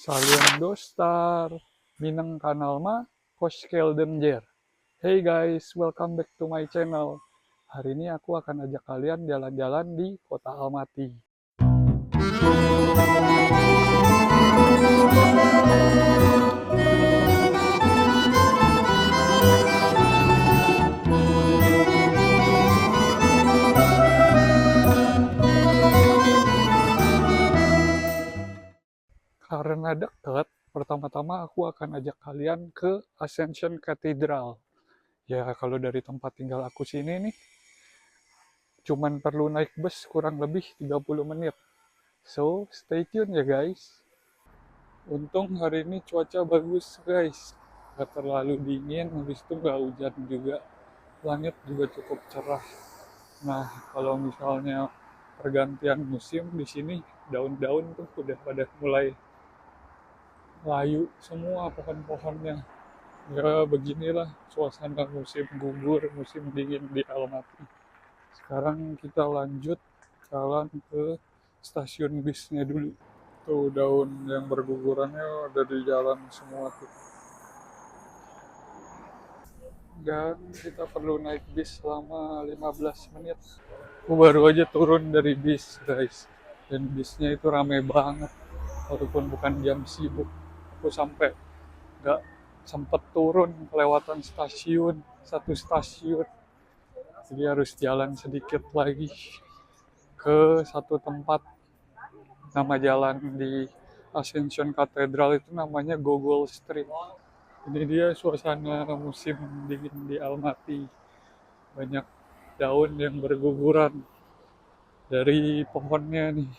Salian Dostar, Minang Kanal Ma, Coach Keldenjer. Hey guys, welcome back to my channel. Hari ini aku akan ajak kalian jalan-jalan di kota Almaty. Karena dekat, pertama-tama aku akan ajak kalian ke Ascension Cathedral. Ya, kalau dari tempat tinggal aku sini nih, cuman perlu naik bus kurang lebih 30 menit. So, stay tune ya guys. Untung hari ini cuaca bagus guys. Gak terlalu dingin, habis itu gak hujan juga. Langit juga cukup cerah. Nah, kalau misalnya pergantian musim di sini, daun-daun tuh udah pada mulai layu semua pohon-pohonnya. Ya beginilah suasana musim gugur, musim dingin di Almaty. Sekarang kita lanjut jalan ke stasiun bisnya dulu. Tuh daun yang bergugurannya ada di jalan semua tuh. Dan kita perlu naik bis selama 15 menit. Aku baru aja turun dari bis guys. Dan bisnya itu rame banget. Walaupun bukan jam sibuk. Aku sampai gak sempet turun kelewatan stasiun. Satu stasiun. Jadi harus jalan sedikit lagi ke satu tempat. Nama jalan di Ascension Cathedral itu namanya Gogol Street. Ini dia suasana musim dingin di Almaty. Banyak daun yang berguguran dari pohonnya nih.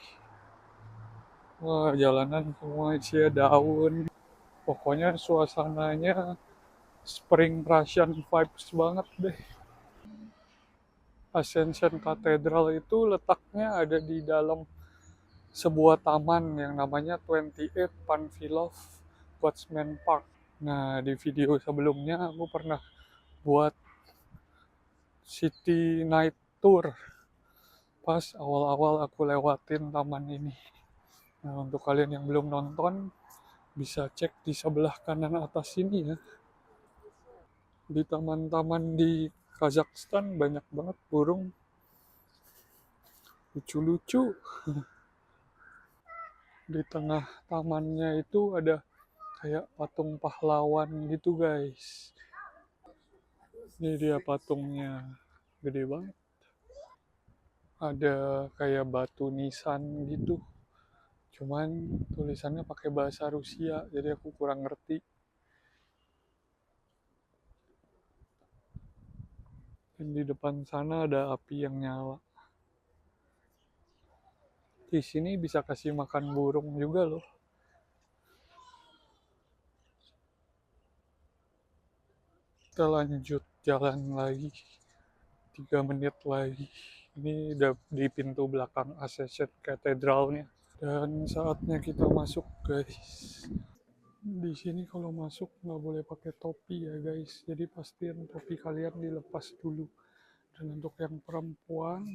Wah, jalanan semua isinya daun. Pokoknya suasananya Spring Russian vibes banget deh. Ascension Cathedral itu letaknya ada di dalam sebuah taman yang namanya 28 Panfilov Watchman Park. Nah, di video sebelumnya aku pernah buat City Night Tour. Pas awal-awal aku lewatin taman ini. Nah, untuk kalian yang belum nonton, bisa cek di sebelah kanan atas sini ya. Di taman-taman di Kazakhstan banyak banget burung lucu-lucu. Di tengah tamannya itu ada kayak patung pahlawan gitu guys. Ini dia patungnya, gede banget. Ada kayak batu nisan gitu. Cuman tulisannya pakai bahasa Rusia, jadi aku kurang ngerti. Dan di depan sana ada api yang nyala. Di sini bisa kasih makan burung juga loh. Kita lanjut jalan lagi. 3 menit lagi. Ini udah di pintu belakang Ascension Cathedralnya. Dan saatnya kita masuk guys. Di sini kalau masuk nggak boleh pakai topi ya guys. Jadi pastiin topi kalian dilepas dulu. Dan untuk yang perempuan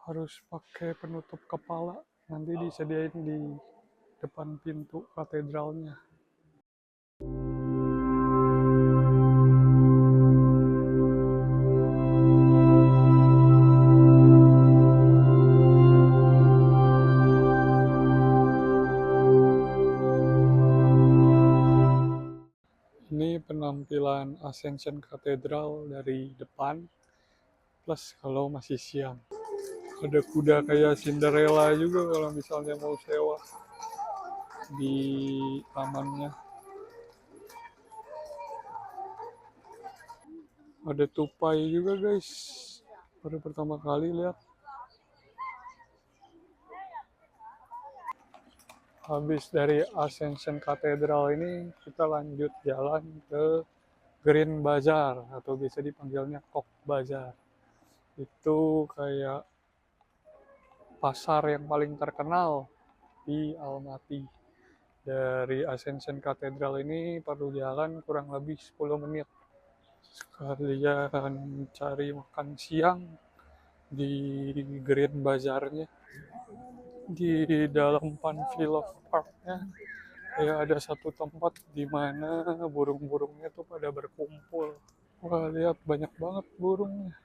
harus pakai penutup kepala. Nanti disediain di depan pintu katedralnya. Ini penampilan Ascension Cathedral dari depan, plus kalau masih siang. Ada kuda kayak Cinderella juga kalau misalnya mau sewa di tamannya. Ada tupai juga guys, baru pertama kali lihat. Habis dari Ascension Cathedral ini kita lanjut jalan ke Green Bazaar atau biasa dipanggilnya Kok Bazar. Itu kayak pasar yang paling terkenal di Almaty. Dari Ascension Cathedral ini perlu jalan kurang lebih 10 menit. Sekalian cari makan siang di Green Bazarnya. Di dalam Panfilov Parknya Kayak ada satu tempat di mana burung-burungnya tuh pada berkumpul. Wah, lihat banyak banget burungnya.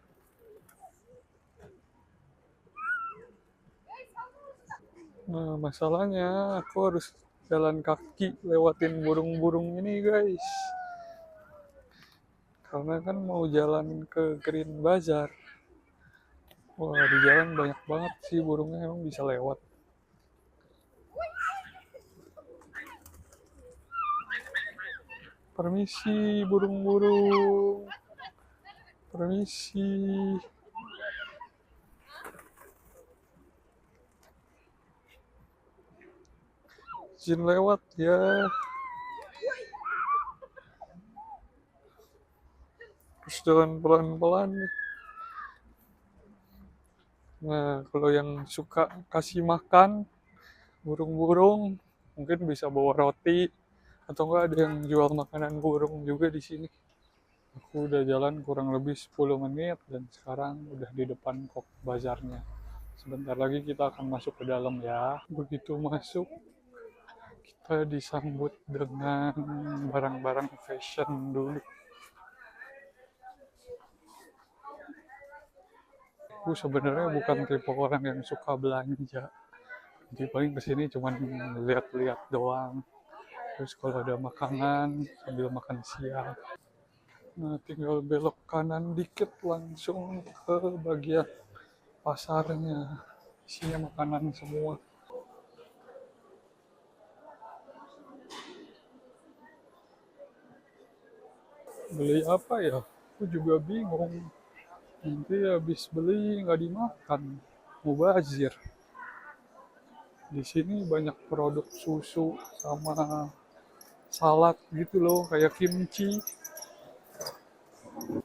Nah, masalahnya aku harus jalan kaki lewatin burung-burung ini, guys. Karena kan mau jalan ke Green Bazar. Wah, di jalan banyak banget sih burungnya, emang bisa lewat. Permisi, burung-burung. Permisi. Izin lewat ya. Terus jalan pelan-pelan. Nah, kalau yang suka kasih makan burung-burung, mungkin bisa bawa roti. Atau enggak ada yang jual makanan burung juga di sini. Aku udah jalan kurang lebih 10 menit dan sekarang udah di depan kok bazarnya. Sebentar lagi kita akan masuk ke dalam ya. Begitu masuk, kita disambut dengan barang-barang fashion dulu. Aku sebenarnya bukan tipe orang yang suka belanja. Jadi paling kesini cuman lihat-lihat doang. Terus kalau ada makanan, sambil makan siang. Nah, tinggal belok kanan dikit langsung ke bagian pasarnya. Isinya makanan semua. Beli apa ya? Aku juga bingung. Nanti habis beli nggak dimakan. Mubazir. Di sini banyak produk susu sama salad gitu loh, kayak kimchi.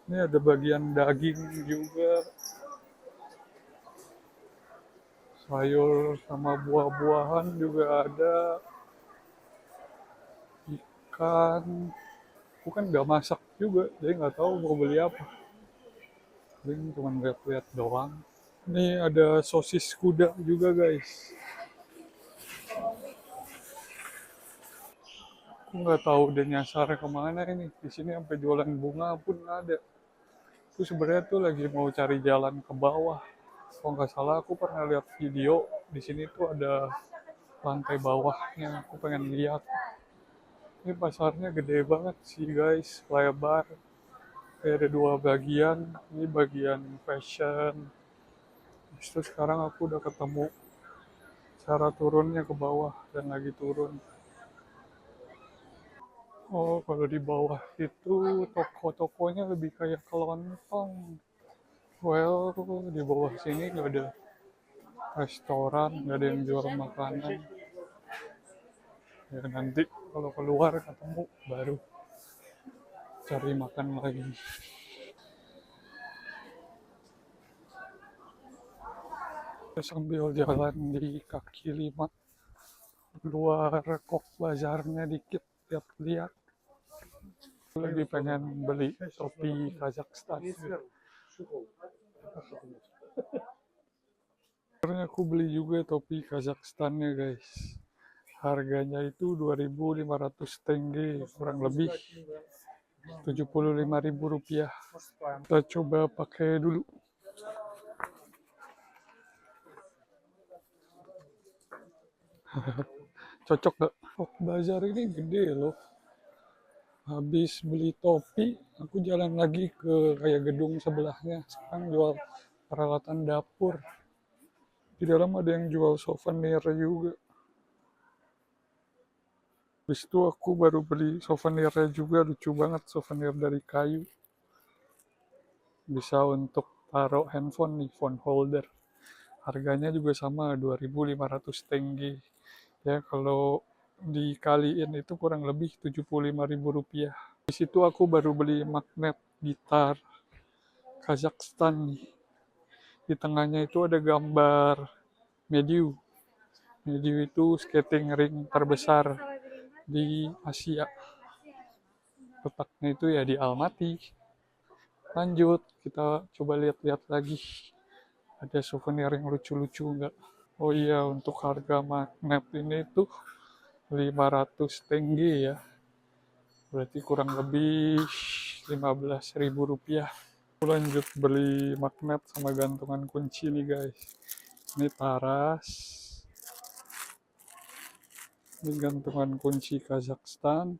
Ini ada bagian daging juga, sayur sama buah-buahan juga ada, ikan. Aku kan nggak masak juga, jadi nggak tahu mau beli apa. Paling cuma lihat-lihat doang. Ini ada sosis kuda juga, guys. Aku nggak tahu dia nyasar kemana ini. Di sini sampai jualan bunga pun ada. Aku sebenarnya tuh lagi mau cari jalan ke bawah. Kalau nggak salah aku pernah lihat video di sini tuh ada lantai bawahnya. Aku pengen lihat. Ini pasarnya gede banget sih, guys, lebar. Kayak ada dua bagian. Ini bagian fashion. Terus sekarang aku udah ketemu cara turunnya ke bawah dan lagi turun. Oh, kalau di bawah itu toko-tokonya lebih kayak kelontong. Well, di bawah sini nggak ada restoran, nggak ada yang jual makanan. Ya nanti kalau keluar ketemu baru cari makan lagi. Kita sambil jalan di kaki lima luar kok bazarnya dikit lihat-lihat. Lagi pengen beli topi Kazakhstan. Akhirnya aku beli juga topi Kazakhstannya, guys. Harganya itu 2.500 tenge, kurang lebih 75.000 rupiah. Kita coba pakai dulu. Cocok gak? Oh, bazar ini gede loh. Habis beli topi, aku jalan lagi ke kayak gedung sebelahnya. Sekarang jual peralatan dapur. Di dalam ada yang jual souvenir juga. Habis itu aku baru beli souvenirnya juga, lucu banget, souvenir dari kayu. Bisa untuk taruh handphone nih, phone holder. Harganya juga sama, 2.500 tenge. Ya, kalau dikaliin itu kurang lebih 75.000 rupiah. Di situ aku baru beli magnet gitar Kazakhstan nih. Di tengahnya itu ada gambar Mediu. Mediu itu skating ring terbesar di Asia. Letaknya itu ya di Almaty. Lanjut, kita coba lihat-lihat lagi. Ada souvenir yang lucu-lucu enggak? Oh iya, untuk harga magnet ini tuh 500 tenge ya, berarti kurang lebih 15.000 rupiah. Aku lanjut beli magnet sama gantungan kunci nih guys. Ini taras, ini gantungan kunci Kazakhstan,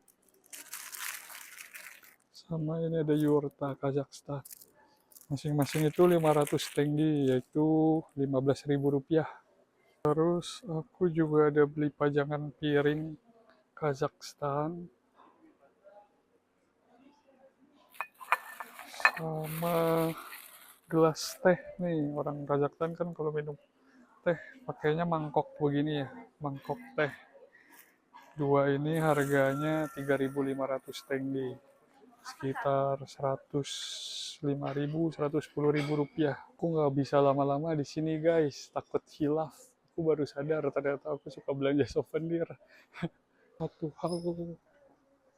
sama ini ada yurta Kazakhstan. Masing-masing itu 500 tenge, yaitu 15.000 rupiah. Terus aku juga ada beli pajangan piring Kazakhstan sama gelas teh nih. Orang Kazakhstan kan kalau minum teh pakainya mangkok begini ya, mangkok teh. Dua ini harganya 3.500 tenge, sekitar 105.000 110.000 rupiah. Aku nggak bisa lama-lama di sini guys, takut hilaf. Aku baru sadar ternyata aku suka belanja souvenir. Satu hal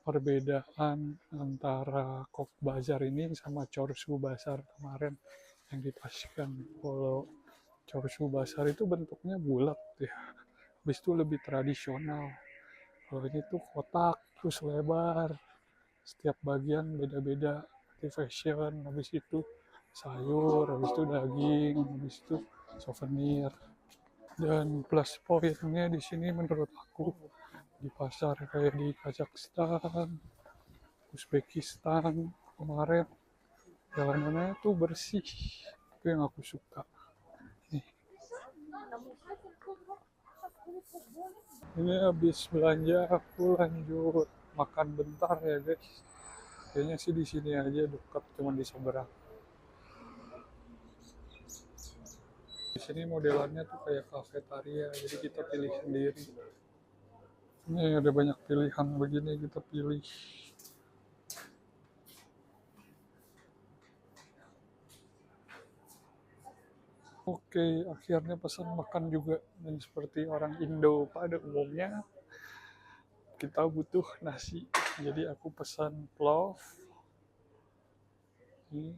perbedaan antara Kok Bazar ini sama Chorsu Bazar kemarin yang dipastikan. Kalau Chorsu Bazar itu bentuknya bulat ya, habis itu lebih tradisional. Kalau ini tuh kotak terus lebar, setiap bagian beda-beda, di fashion, habis itu sayur, habis itu daging, habis itu souvenir. Dan plus poinnya di sini menurut aku, di pasar kayak di Kazakhstan, Uzbekistan kemarin, jalanannya tuh bersih. Itu yang aku suka. Nih, ini habis belanja aku lanjut makan bentar ya guys. Kayaknya sih di sini aja dekat, cuma di seberang. Di sini modelannya tuh kayak kafetaria, jadi kita pilih sendiri. Ini ada banyak pilihan begini, kita pilih. Oke, akhirnya pesan makan juga. Dan seperti orang Indo pada umumnya, kita butuh nasi. Jadi aku pesan plov. Ini.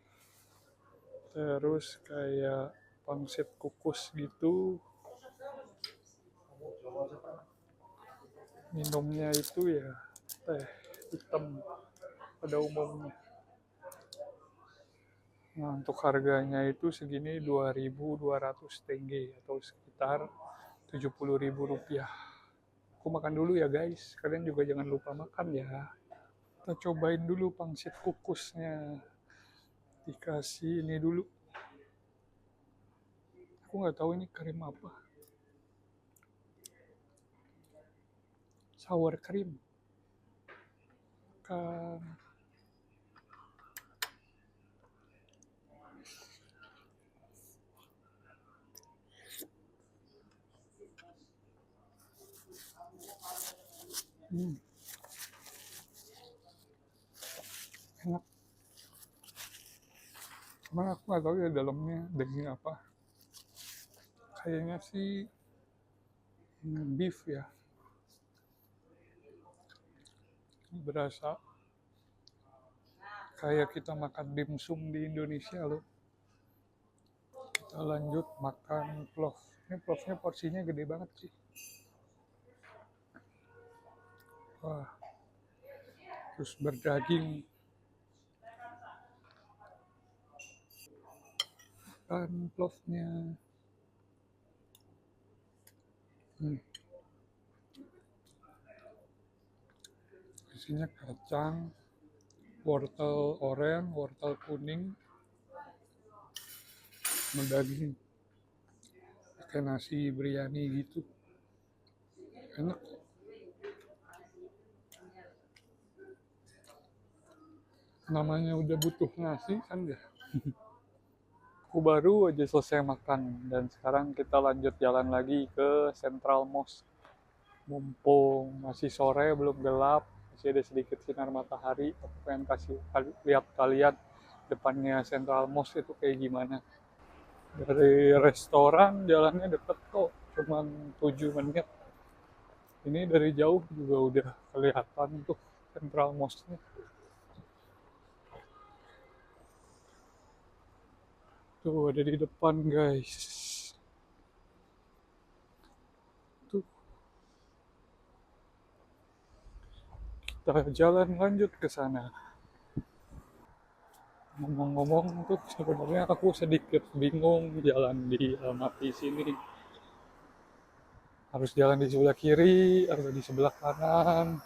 Terus kayak pangsit kukus gitu. Minumnya itu ya teh hitam pada umumnya. Nah, untuk harganya itu segini 2.200 tenge atau sekitar 70.000 rupiah. Aku makan dulu ya guys, kalian juga jangan lupa makan ya. Kita cobain dulu pangsit kukusnya. Dikasih ini dulu. Aku nggak tahu ini krim apa. Sour cream. Kan. Enak. Cuman aku nggak tahu ya dalamnya daging apa. Kayaknya sih beef ya. Berasa kayak kita makan dimsum di Indonesia loh. Kita lanjut makan plov. Ini plovnya porsinya gede banget sih. Wah, terus berdaging. Makan plovnya. Isinya kacang, wortel oranye, wortel kuning, sama daging. Pakai nasi biryani gitu. Enak. Namanya udah butuh nasi kan ya. Aku baru aja selesai makan dan sekarang kita lanjut jalan lagi ke Central Mosque. Mumpung masih sore, belum gelap, masih ada sedikit sinar matahari, aku pengen kasih lihat kalian depannya Central Mosque itu kayak gimana. Dari restoran jalannya deket kok, cuman 7 menit. Ini dari jauh juga udah kelihatan tuh Central Mosque-nya. Tuh ada di depan guys. Tuh Kita jalan lanjut ke sana. Ngomong-ngomong tuh sebenarnya aku sedikit bingung jalan di Almaty sini. Harus jalan di sebelah kiri atau di sebelah kanan.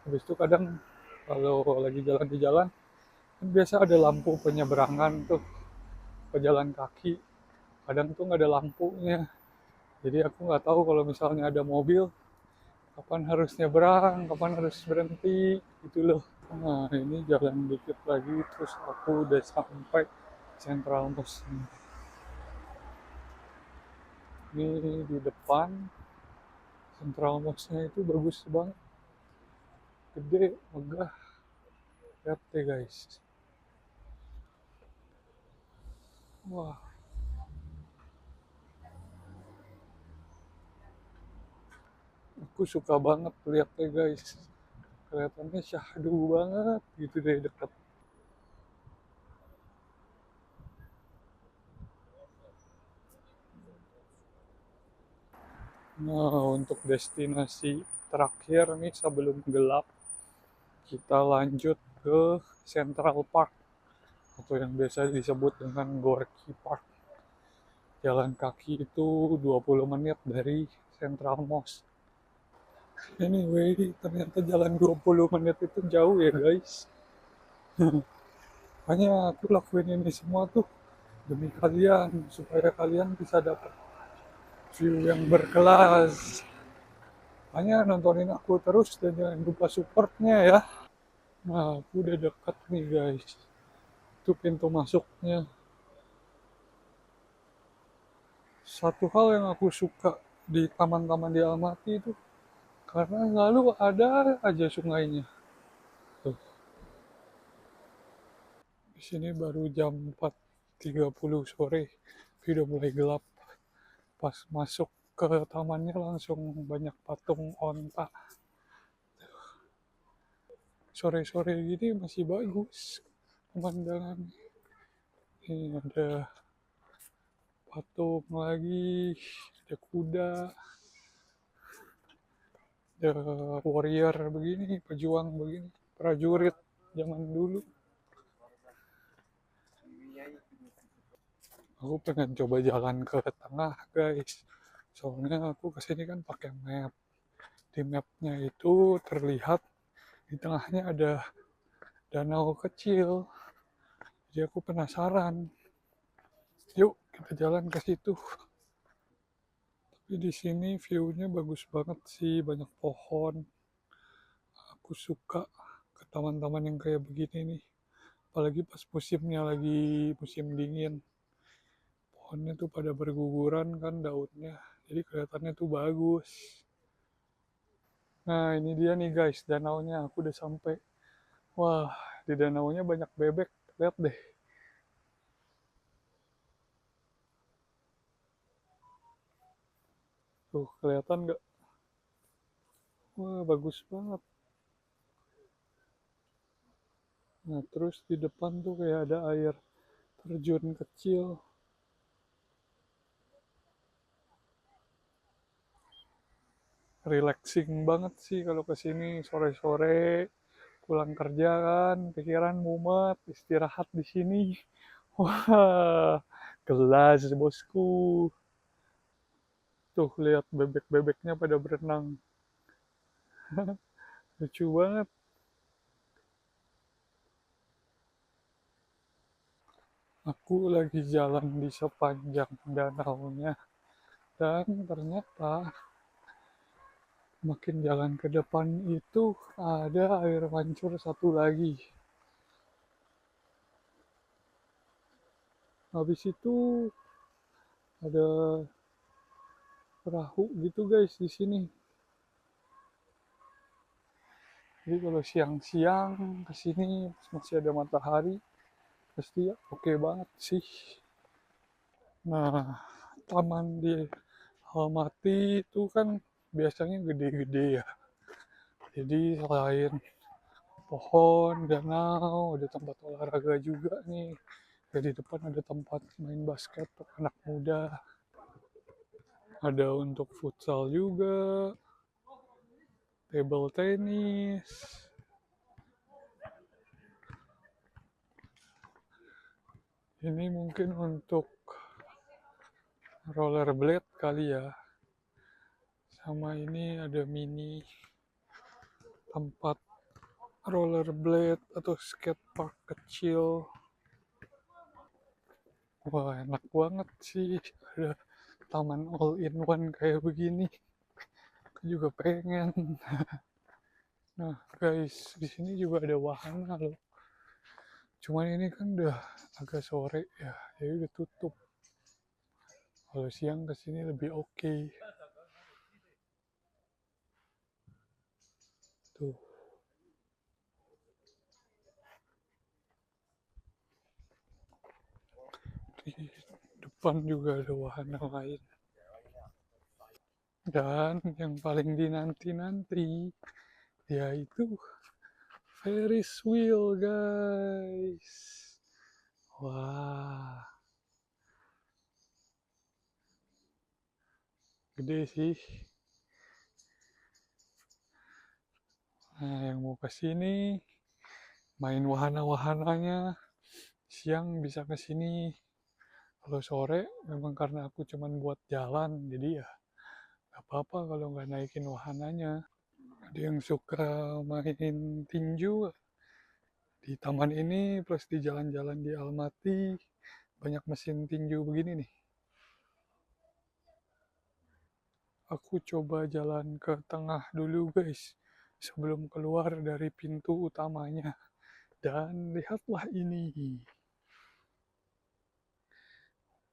Habis itu kadang kalau lagi jalan di jalan, kan biasa ada lampu penyeberangan tuh, pejalan kaki. Kadang tuh nggak ada lampunya. Jadi aku nggak tahu kalau misalnya ada mobil, kapan harus nyebrang, kapan harus berhenti, gitu loh. Nah, ini jalan dikit lagi, terus aku udah sampai Central Mosque. Ini di depan Central Mosque-nya itu bagus banget, gede, megah. Lihat deh guys. Wah, aku suka banget lihat deh guys. Kelihatannya syahdu banget gitu dari dekat. Nah, untuk destinasi terakhir nih sebelum gelap, kita lanjut ke Central Park atau yang biasa disebut dengan Gorky Park. Jalan kaki itu 20 menit dari Central Mosque. Anyway, ternyata jalan 20 menit itu jauh ya guys. Makanya aku lakuin ini semua tuh demi kalian, supaya kalian bisa dapat view yang berkelas. Makanya nontonin aku terus dan jangan lupa supportnya ya. Nah, aku udah dekat nih guys. Itu pintu masuknya. Satu hal yang aku suka di taman-taman di Almaty itu karena selalu ada aja sungainya. Tuh, di sini baru jam 4.30 sore, udah mulai gelap. Pas masuk ke tamannya langsung banyak patung onta. Sore-sore gini masih bagus pemandangan. Ini ada patung lagi, ada kuda, ada warrior begini, pejuang begini, prajurit zaman dulu. Aku pengen coba jalan ke tengah guys, soalnya aku kesini kan pakai map. Di mapnya itu terlihat di tengahnya ada danau kecil, jadi aku penasaran. Yuk kita jalan ke situ. Tapi di sini view-nya bagus banget sih, banyak pohon. Aku suka ke taman-taman yang kayak begini nih. Apalagi pas musimnya lagi musim dingin. Pohonnya tuh pada berguguran kan daunnya. Jadi kelihatannya tuh bagus. Nah ini dia nih guys, danaunya. Aku udah sampai. Wah, di danaunya banyak bebek. Lihat deh. Tuh, kelihatan nggak? Wah, bagus banget. Nah, terus di depan tuh kayak ada air terjun kecil. Relaxing banget sih kalau kesini sore-sore pulang kerja kan, pikiran mumet, istirahat di sini. Wah, kelas bosku. Tuh lihat bebek-bebeknya pada berenang. Lucu banget. Aku lagi jalan di sepanjang danaunya dan ternyata makin jalan ke depan itu ada air mancur satu lagi. Habis itu ada perahu gitu guys di sini. Jadi kalau siang-siang kesini masih ada matahari, pasti ya oke banget sih. Nah, taman di Almaty itu kan biasanya gede-gede ya. Jadi selain pohon, danau, ada tempat olahraga juga nih. Ya, di depan ada tempat main basket untuk anak muda. Ada untuk futsal juga, table tennis. Ini mungkin untuk rollerblade kali ya. Sama ini ada mini tempat rollerblade atau skatepark kecil. Wah, enak banget sih ada taman all in one kayak begini. Aku juga pengen. Nah, guys, di sini juga ada wahana loh. Cuman ini kan udah agak sore ya, jadi udah tutup. Kalau siang kesini lebih oke. Tuh, di depan juga ada wahana lain. Dan yang paling dinanti-nanti yaitu Ferris wheel, guys. Wah, gede sih. Nah, yang mau ke sini main wahana-wahananya siang bisa ke sini. Kalau sore memang karena aku cuman buat jalan, jadi ya gak apa-apa kalau nggak naikin wahananya. Ada yang suka main tinju di taman ini plus di jalan-jalan di Almaty banyak mesin tinju begini nih. Aku coba jalan ke tengah dulu guys sebelum keluar dari pintu utamanya. Dan lihatlah ini.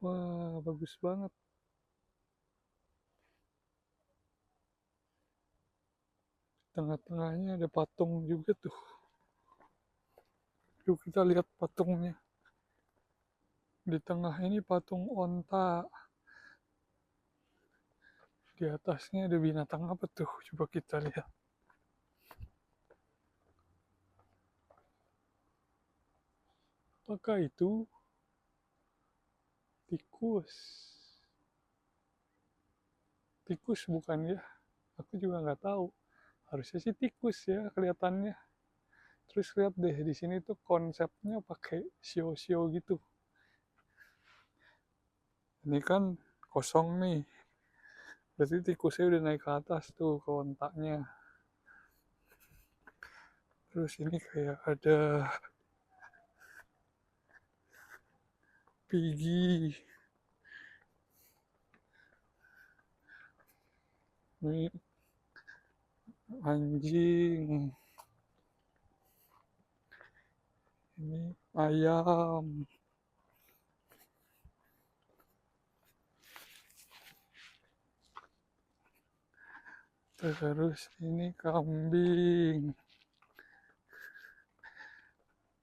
Wah, bagus banget. Tengah-tengahnya ada patung juga tuh. Yuk kita lihat patungnya. Di tengah ini patung onta. Di atasnya ada binatang apa tuh? Coba kita lihat. Apakah itu tikus? Tikus bukan ya? Aku juga nggak tahu. Harusnya sih tikus ya kelihatannya. Terus lihat deh di sini tuh konsepnya pakai sio-sio gitu. Ini kan kosong nih. Berarti tikusnya udah naik ke atas tuh ke ontaknya. Terus ini kayak ada Piggy. Ini anjing. Ini ayam. Terus ini kambing.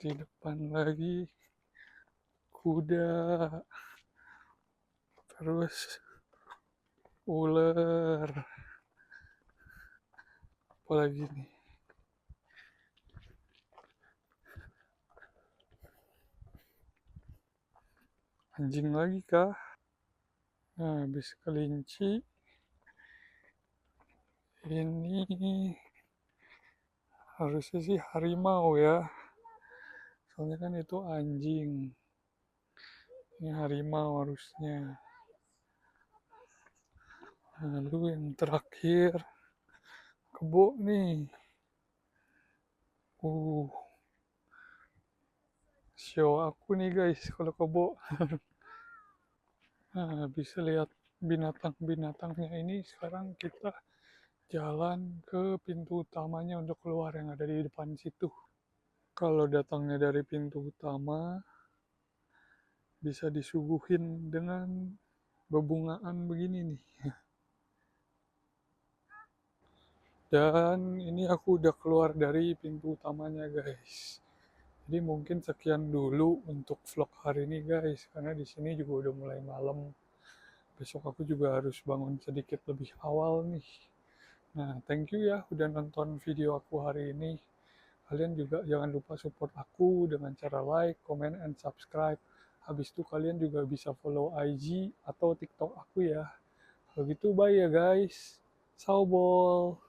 Di depan lagi kuda. Terus ular. Apalagi nih. Anjing lagi kah? Nah, habis kelinci. Ini harusnya sih harimau ya. Soalnya kan itu anjing. Ini harimau harusnya. Lalu yang terakhir kebo nih. Show aku nih guys kalau kebo. Nah, bisa lihat binatang-binatangnya ini. Sekarang kita jalan ke pintu utamanya untuk keluar yang ada di depan situ. Kalau datangnya dari pintu utama, bisa disuguhin dengan bebungaan begini nih. Dan ini aku udah keluar dari pintu utamanya guys. Jadi mungkin sekian dulu untuk vlog hari ini guys, karena di sini juga udah mulai malam. Besok aku juga harus bangun sedikit lebih awal nih. Nah, thank you ya udah nonton video aku hari ini. Kalian juga jangan lupa support aku dengan cara like, comment, and subscribe. Habis itu kalian juga bisa follow IG atau TikTok aku ya. Kalau gitu bye ya guys. Ciao ball.